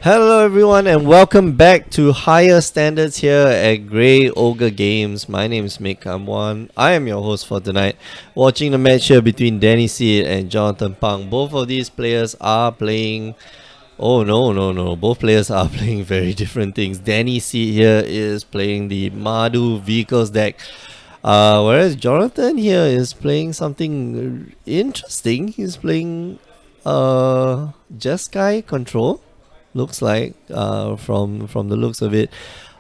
Hello everyone and welcome back to Higher Standards here at Grey Ogre Games. My name is Mick Kamwan. I am your host for tonight. Watching the match here between Danny Seed and Jonathan Pang. Both of these players are playing... Oh no. Both players are playing very different things. Danny Seed here is playing the Mardu Vehicles deck. Whereas Jonathan here is playing something interesting. He's playing Jeskai Control. Looks like from the looks of it.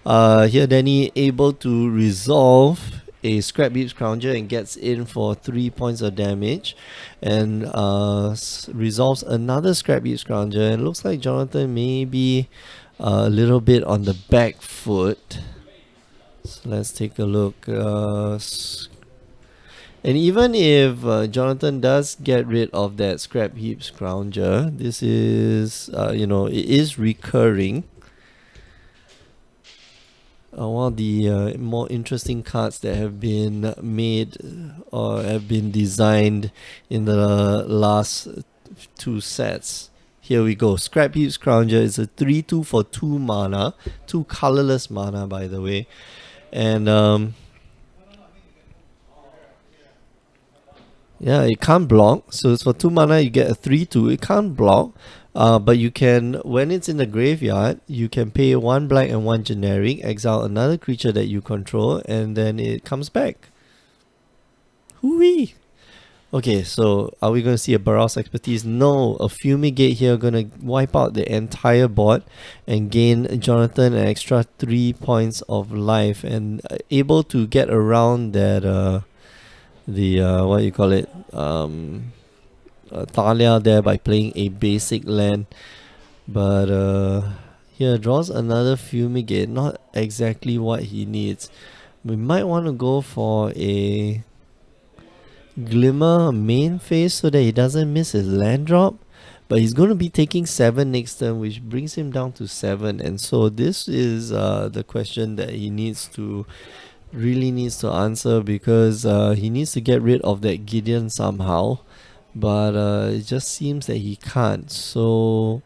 Here Danny able to resolve a Scrap Heap Scrounger and gets in for 3 points of damage, and resolves another Scrap Heap Scrounger. And looks like Jonathan may be a little bit on the back foot. So let's take a look. And even if Jonathan does get rid of that Scrap Heap Scrounger, this is, it is recurring. One of the more interesting cards that have been made or have been designed in the last two sets. Here we go. Scrap Heap Scrounger is a 3/2 for 2 mana. 2 colorless mana, by the way. And yeah, it can't block. So it's for 2 mana, you get a 3/2. It can't block. But you can, when it's in the graveyard, you can pay 1 black and 1 generic, exile another creature that you control, and then it comes back. Hooey! Okay, so are we going to see a Barrow's Expertise? No, a Fumigate here going to wipe out the entire board and gain Jonathan an extra 3 points of life, and able to get around that what you call it, Thalia there by playing a basic land. But here draws another Fumigate, not exactly what he needs. We might want to go for a Glimmer main phase so that he doesn't miss his land drop. But he's going to be taking 7 next turn, which brings him down to 7. And so this is the question that he really needs to answer, because he needs to get rid of that Gideon somehow, but it just seems that he can't. So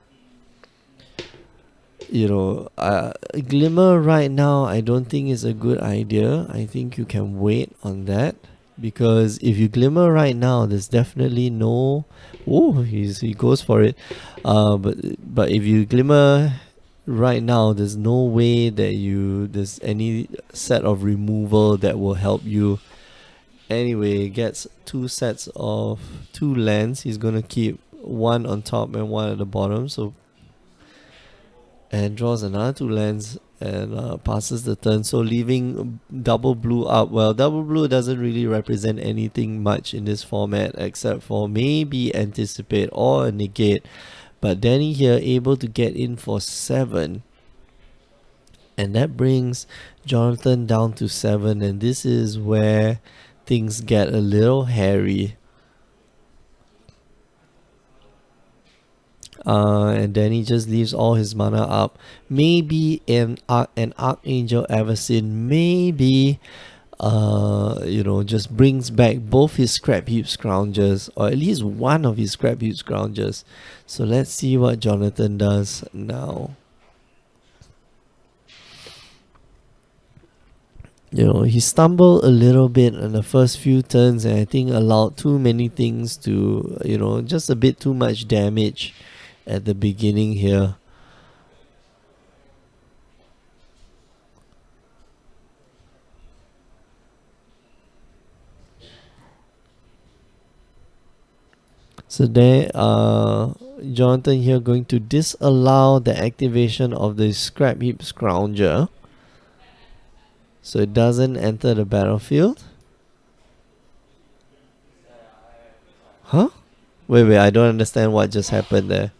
Glimmer right now I don't think is a good idea. I think you can wait on that, because if you Glimmer right now, there's definitely no... Oh, he goes for it. But if you Glimmer right now, there's no way that there's any set of removal that will help you. Anyway, gets 2 sets of 2 lands. He's gonna keep 1 on top and 1 at the bottom, and draws another 2 lands and passes the turn, so leaving double blue up. Well, double blue doesn't really represent anything much in this format except for maybe Anticipate or a Negate. But Danny here able to get in for 7, and that brings Jonathan down to 7, and this is where things get a little hairy. And Danny just leaves all his mana up. Maybe an Archangel Avacyn, maybe just brings back both his Scrap Heap Scroungers, or at least one of his Scrap Heap Scroungers. So let's see what Jonathan does now. He stumbled a little bit in the first few turns, and I think allowed too many things to, just a bit too much damage at the beginning here. So there, Jonathan here going to disallow the activation of the Scrap Heap Scrounger, so it doesn't enter the battlefield. Huh? Wait, I don't understand what just happened there.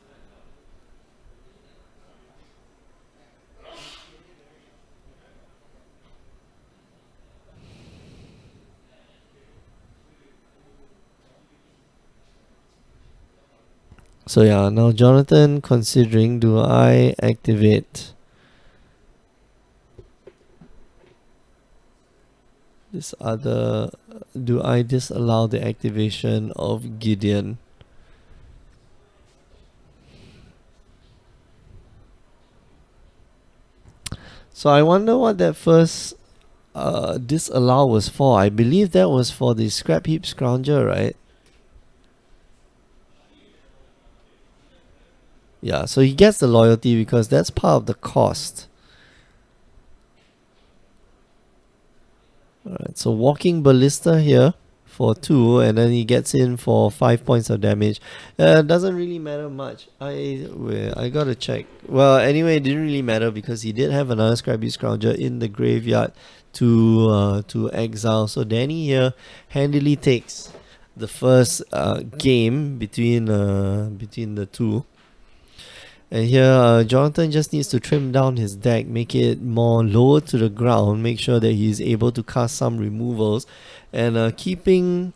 So yeah, now Jonathan considering, do I activate this other... do I disallow the activation of Gideon? So I wonder what that first disallow was for. I believe that was for the scrap heap scrounger, right? Yeah, so he gets the loyalty because that's part of the cost. Alright, so walking ballista here for 2, and then he gets in for 5 points of damage. Doesn't really matter much. I gotta check. Well, anyway, it didn't really matter because he did have another Scrabby Scrounger in the graveyard to exile. So Danny here handily takes the first game between the two. And here, Jonathan just needs to trim down his deck, make it more lower to the ground, make sure that he's able to cast some removals, and keeping...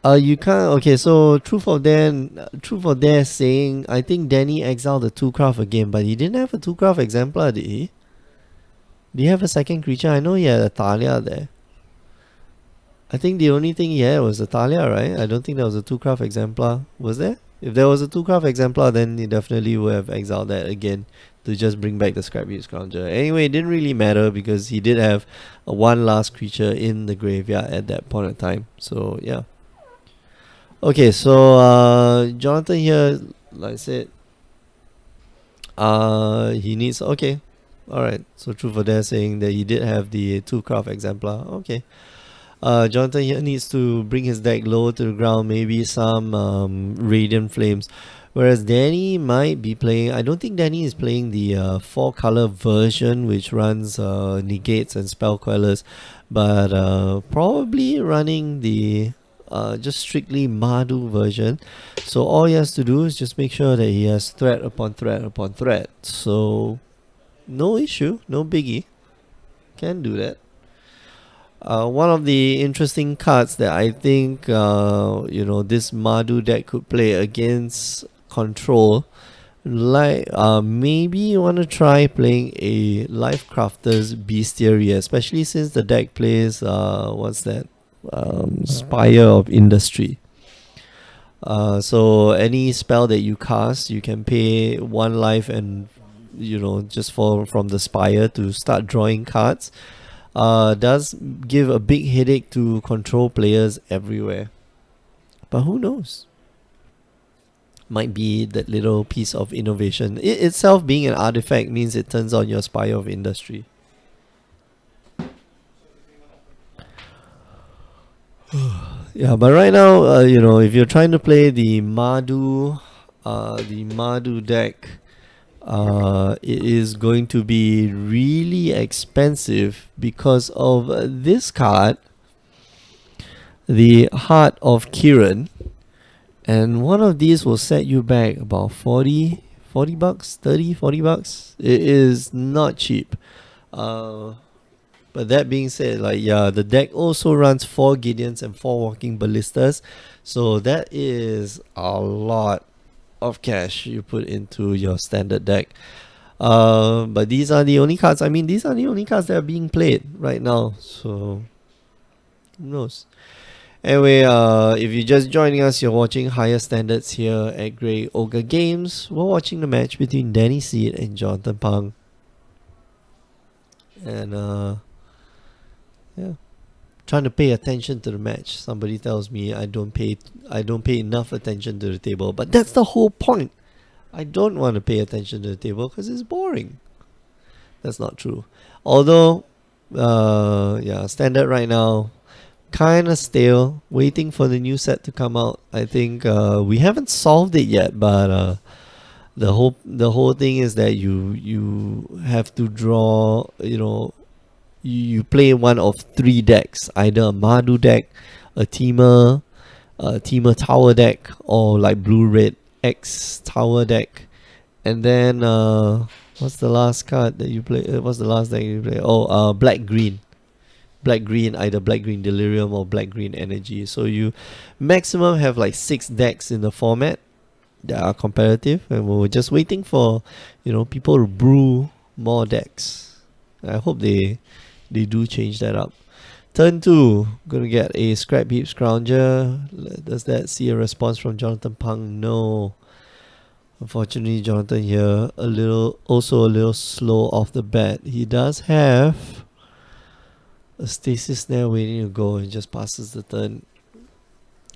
you can't... Okay, so Truth or Dare saying, I think Danny exiled the 2-craft again, but he didn't have a 2-craft exemplar, did he? Did he have a second creature? I know he had a Thalia there. I think the only thing he had was a Thalia, right? I don't think there was a 2-craft exemplar. Was there? If there was a 2-craft exemplar, then he definitely would have exiled that again to just bring back the Scrapheap Scrounger. Anyway, it didn't really matter because he did have one last creature in the graveyard at that point in time. So, yeah. Okay, so Jonathan here, like I said, he needs... Okay, alright. So, Truth or Dare saying that he did have the 2-craft exemplar. Okay. Jonathan here needs to bring his deck lower to the ground, maybe some Radiant Flames. Whereas Danny might be playing... I don't think Danny is playing the 4-color version, which runs Negates and Spell Quellers. But probably running the just strictly Mardu version. So all he has to do is just make sure that he has threat upon threat upon threat. So no issue, no biggie. Can do that. One of the interesting cards that I think this Mardu deck could play against control, like maybe you want to try playing a Life Crafter's Bestiary, especially since the deck plays what's that, Spire of Industry. So any spell that you cast, you can pay 1 life and just from the Spire to start drawing cards. Does give a big headache to control players everywhere. But who knows? Might be that little piece of innovation. It itself being an artifact means it turns on your Spire of Industry. Yeah, but right now, if you're trying to play the Mardu deck, it is going to be really expensive because of this card, the Heart of Kiran, and one of these will set you back about 40 bucks, 30, 40 bucks. It is not cheap. But that being said, the deck also runs 4 Gideons and 4 Walking Ballistas, so that is a lot of cash you put into your standard deck. But these are the only cards. I mean, these are the only cards that are being played right now. So who knows? Anyway, if you're just joining us, you're watching Higher Standards here at Grey Ogre Games. We're watching the match between Danny Seed and Jonathan Pang. And yeah, trying to pay attention to the match. Somebody tells me I don't pay enough attention to the table, but that's the whole point. I don't want to pay attention to the table because it's boring. That's not true. Although, standard right now, kind of stale. Waiting for the new set to come out. I think we haven't solved it yet, but the whole thing is that you have to draw. You play one of 3 decks, either a Mardu deck, a Teamer Tower deck, or like Blue-Red X Tower deck. And then what's the last card that you play? What's the last deck you play? Oh, Black-Green. Black-Green, either Black-Green Delirium or Black-Green Energy. So you maximum have like 6 decks in the format that are competitive, and we're just waiting for people to brew more decks. I hope they do change that up. Turn 2, gonna get a Scrap Heap Scrounger. Does that see a response from Jonathan Pang? No. Unfortunately, Jonathan here also a little slow off the bat. He does have a stasis snare waiting to go and just passes the turn.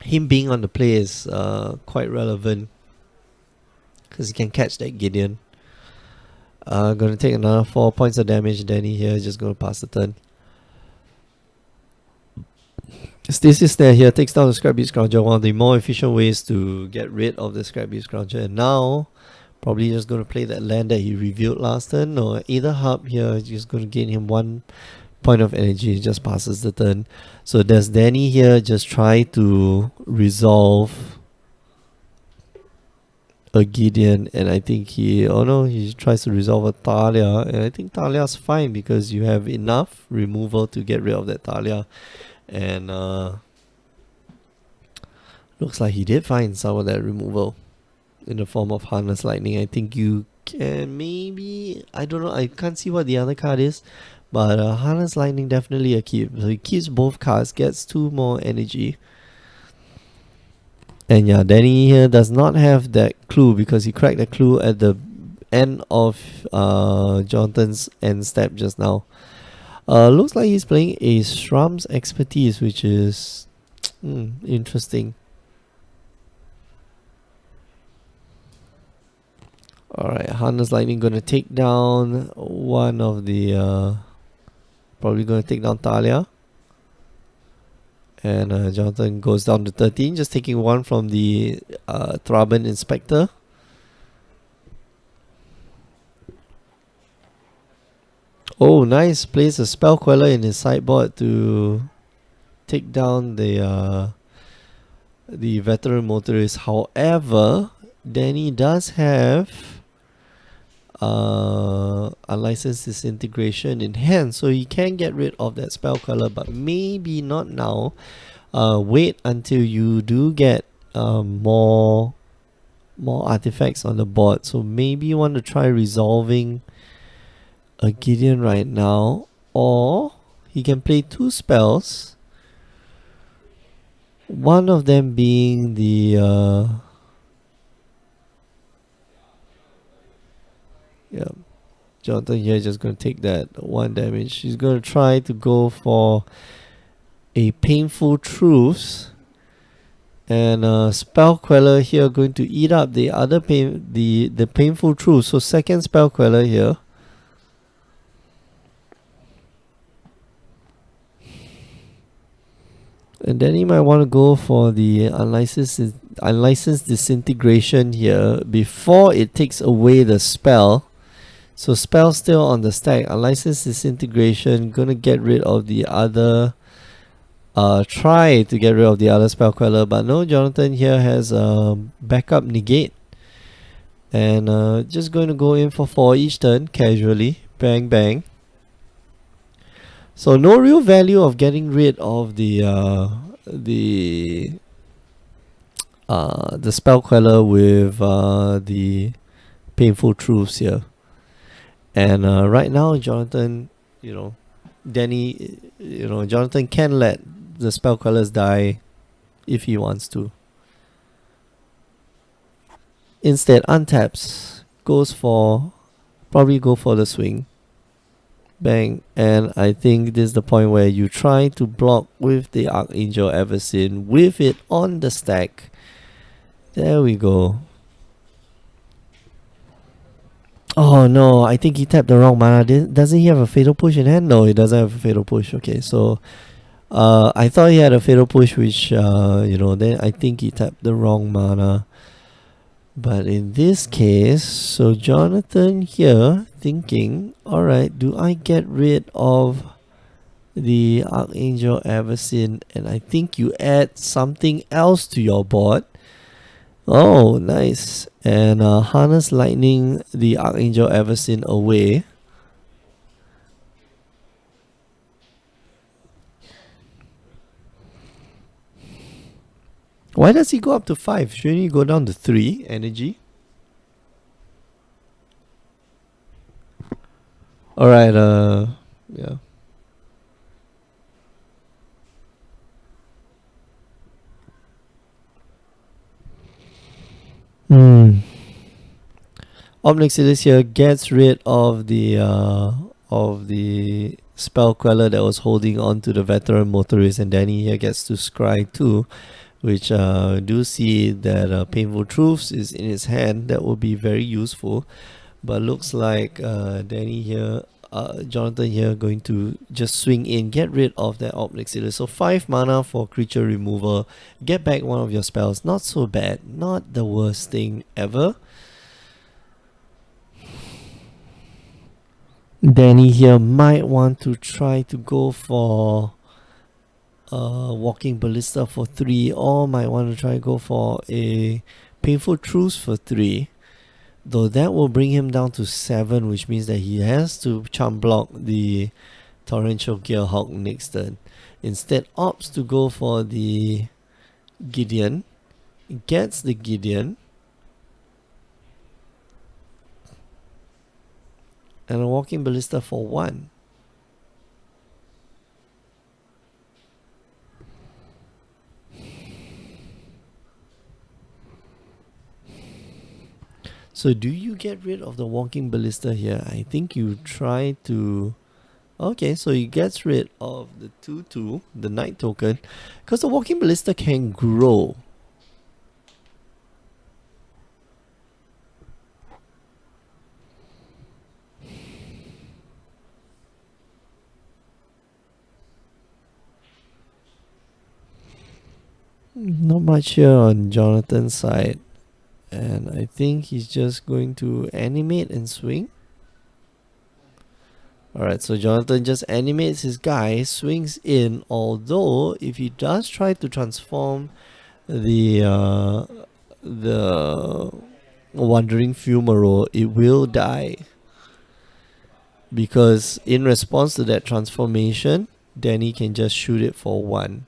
Him being on the play is quite relevant because he can catch that Gideon. Gonna take another 4 points of damage. Danny here just gonna pass the turn. Stasis Snare here takes down the Scrap Beast Scrounger, one of the more efficient ways to get rid of the Scrap Beast Scrounger. And now, probably just going to play that land that he revealed last turn. Or either hub here, just going to gain him 1 point of energy, just passes the turn. So does Danny here just try to resolve a Gideon? And I think he tries to resolve a Talia. And I think Talia's fine because you have enough removal to get rid of that Talia. And looks like he did find some of that removal in the form of Harness Lightning. I think you can maybe, I don't know, I can't see what the other card is, but Harness Lightning definitely a keep. So he keeps both cards, gets 2 more energy. And yeah, Danny here does not have that clue because he cracked the clue at the end of Jonathan's end step just now. Looks like he's playing a Shram's Expertise, which is interesting. Alright, Harness Lightning gonna take down one of the probably gonna take down Talia. And Jonathan goes down to 13, just taking 1 from the Thraben Inspector. Oh, nice. Plays a Spell Queller in his sideboard to take down the Veteran Motorist. However, Danny does have Unlicensed Disintegration in hand, so he can get rid of that Spell Queller, but maybe not now. Wait until you do get more artifacts on the board. So maybe you want to try resolving a Gideon right now, or he can play 2 spells, one of them being the Jonathan here just going to take that 1 damage. He's going to try to go for a Painful Truths, and Spell Queller here going to eat up the other the Painful Truths. So second Spell Queller here. And then he might want to go for the unlicensed disintegration here before it takes away the spell. So spell still on the stack. Unlicensed disintegration, gonna get rid of the other. Try to get rid of the other Spell Queller, but no, Jonathan here has a backup negate. And just going to go in for 4 each turn, casually. Bang bang. So no real value of getting rid of the Spell Queller with the Painful Truths here. And right now, Jonathan, Jonathan can let the Spell Quellers die if he wants to. Instead, untaps, probably go for the swing. Bang. And I think this is the point where you try to block with the Archangel Eversin with it on the stack. There we go. Oh no, I think he tapped the wrong mana. Doesn't he have a Fatal Push in hand? No, he doesn't have a Fatal Push. Okay, so I thought he had a Fatal Push, which then I think he tapped the wrong mana. But in this case, so Jonathan here thinking, alright, do I get rid of the Archangel Eversin? And I think you add something else to your board. Oh, nice. And Harness Lightning the Archangel Eversin away. Why does he go up to 5? Shouldn't he go down to 3 energy? Alright, yeah. Omnixilis here gets rid of the spell queller that was holding on to the veteran motorist, and Danny here gets to scry too, which do see that Painful Truths is in his hand. That will be very useful, but looks like Danny here, Jonathan here, going to just swing in, get rid of that Omnixilis. So 5 mana for creature removal, get back one of your spells. Not so bad, not the worst thing ever. Danny here might want to try to go for Walking Ballista for 3, or might want to try go for a Painful Truce for 3. Though that will bring him down to 7, which means that he has to charm block the Torrential Gearhawk next turn. Instead opts to go for the Gideon. Gets the Gideon. And a Walking Ballista for 1. So do you get rid of the Walking Ballista here? I think you try to... Okay, so he gets rid of the 2/2, the Knight token, because the Walking Ballista can grow. Not much here on Jonathan's side. And I think he's just going to animate and swing. Alright, so Jonathan just animates his guy, swings in, although if he does try to transform the Wandering Fumarole, it will die. Because in response to that transformation, Danny can just shoot it for 1.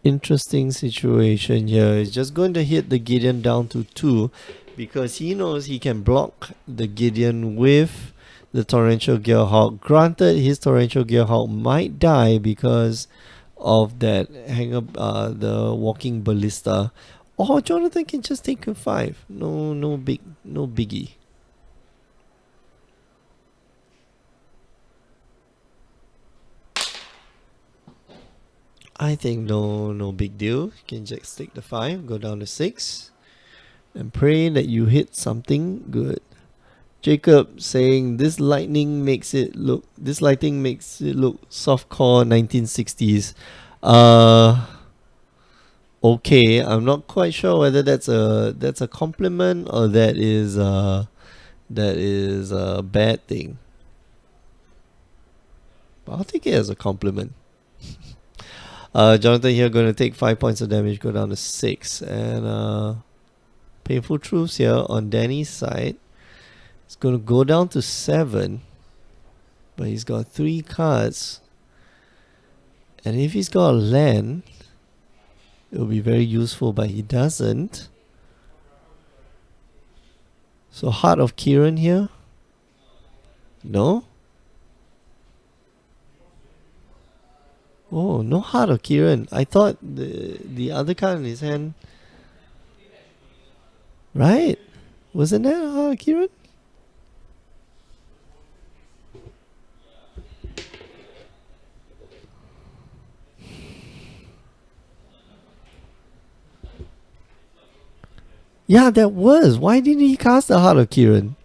Interesting situation here. He's just going to hit the Gideon down to 2 because he knows he can block the Gideon with the Torrential Gearhawk. Granted, his Torrential Gearhawk might die because of that the Walking Ballista, or Jonathan can just take a 5. No biggie. I think no big deal. You can just take the 5, go down to 6, and pray that you hit something good. Jacob saying this lighting makes it look softcore 1960s. Okay, I'm not quite sure whether that's a compliment or that is a bad thing. But I'll take it as a compliment. Jonathan here going to take 5 points of damage, go down to 6. And Painful Truths here on Danny's side. It's going to go down to 7. But he's got 3 cards. And if he's got a land, it will be very useful, but he doesn't. So Heart of Kiran here? No? Oh, no Heart of Kiran. I thought the other card in his hand... Right? Wasn't that a Heart of Kiran? Yeah, that was. Why didn't he cast the Heart of Kiran?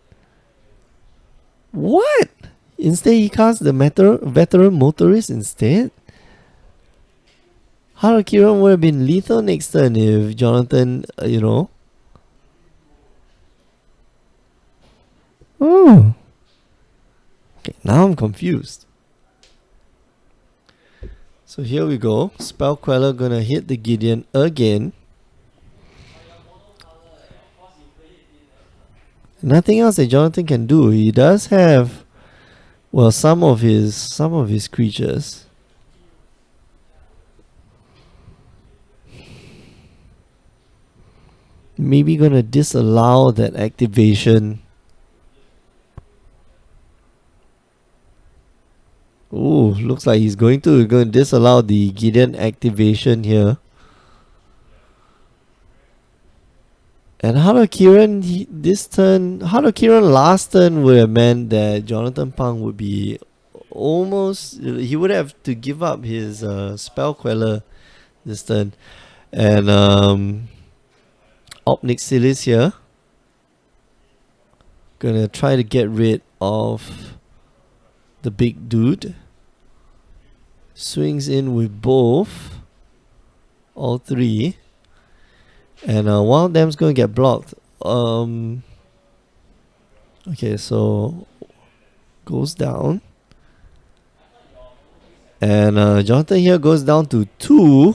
What? Instead he cast the Veteran Motorist instead? Heart of Kiran would have been lethal next turn if Jonathan, Oh. Okay, now I'm confused. So here we go. Spell Queller gonna hit the Gideon again. Nothing else that Jonathan can do. He does have, well, some of his creatures. Maybe gonna disallow that activation. Ooh, looks like he's going to disallow the Gideon activation here. And Hado Kiran this turn, Hado Kiran last turn would have meant that Jonathan Pang would be almost, he would have to give up his spell queller this turn. And Opnixilis here gonna try to get rid of the big dude. Swings in with both, all three. And Wild Dam's gonna get blocked. Okay, so goes down. And Jonathan here goes down to 2.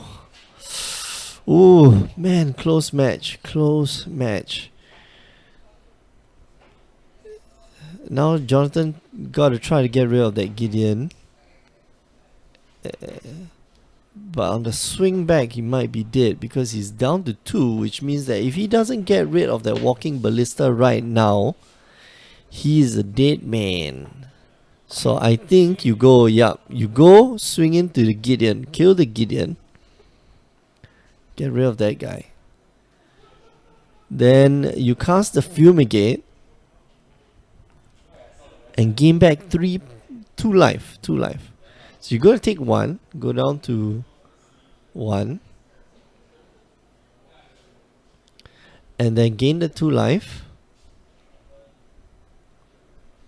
Ooh, man, close match. Close match. Now Jonathan got to try to get rid of that Gideon. But on the swing back, he might be dead because he's down to 2, which means that if he doesn't get rid of that walking ballista right now, he's a dead man. So I think you go, you go swing into the Gideon, kill the Gideon, get rid of that guy. Then you cast the Fumigate and gain back 2 life. So you're going to take 1, go down to 1, and then gain the 2 life.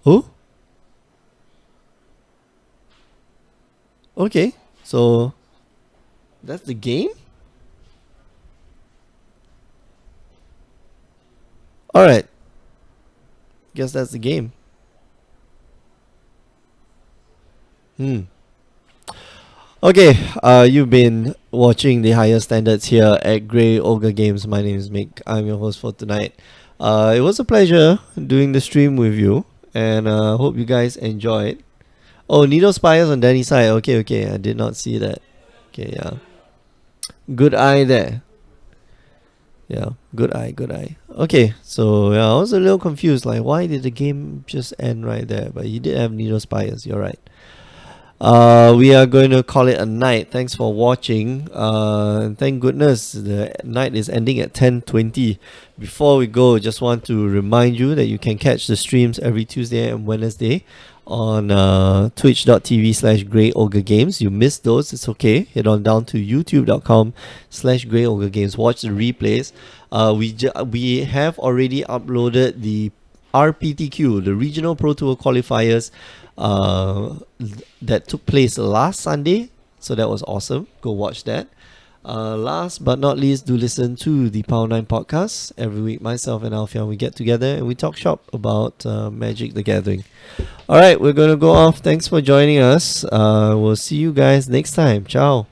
Oh? Okay, so that's the game? Alright. Guess that's the game. Okay, you've been watching the higher standards here at Grey Ogre Games. My name is Mick. I'm your host for tonight. It was a pleasure doing the stream with you, and hope you guys enjoyed. Oh, Needle Spires on Danny's side. Okay, I did not see that. Okay, yeah. Good eye there. Yeah, good eye. Okay, so yeah, I was a little confused. Like, why did the game just end right there? But you did have Needle Spires. You're right. We are going to call it a night. Thanks for watching. Thank goodness the night is ending at 10:20. Before we go, just want to remind you that you can catch the streams every Tuesday and Wednesday on twitch.tv/GreyOgreGames. You missed those, it's okay. Head on down to youtube.com/GreyOgreGames. Watch the replays. We have already uploaded the RPTQ, the Regional Pro Tour qualifiers, that took place last Sunday, so that was awesome. Go watch that. Last but not least, do listen to the Power 9 podcast. Every week, myself and Alfian, we get together and we talk shop about Magic the Gathering. Alright, we're gonna go off. Thanks for joining us. We'll see you guys next time. Ciao.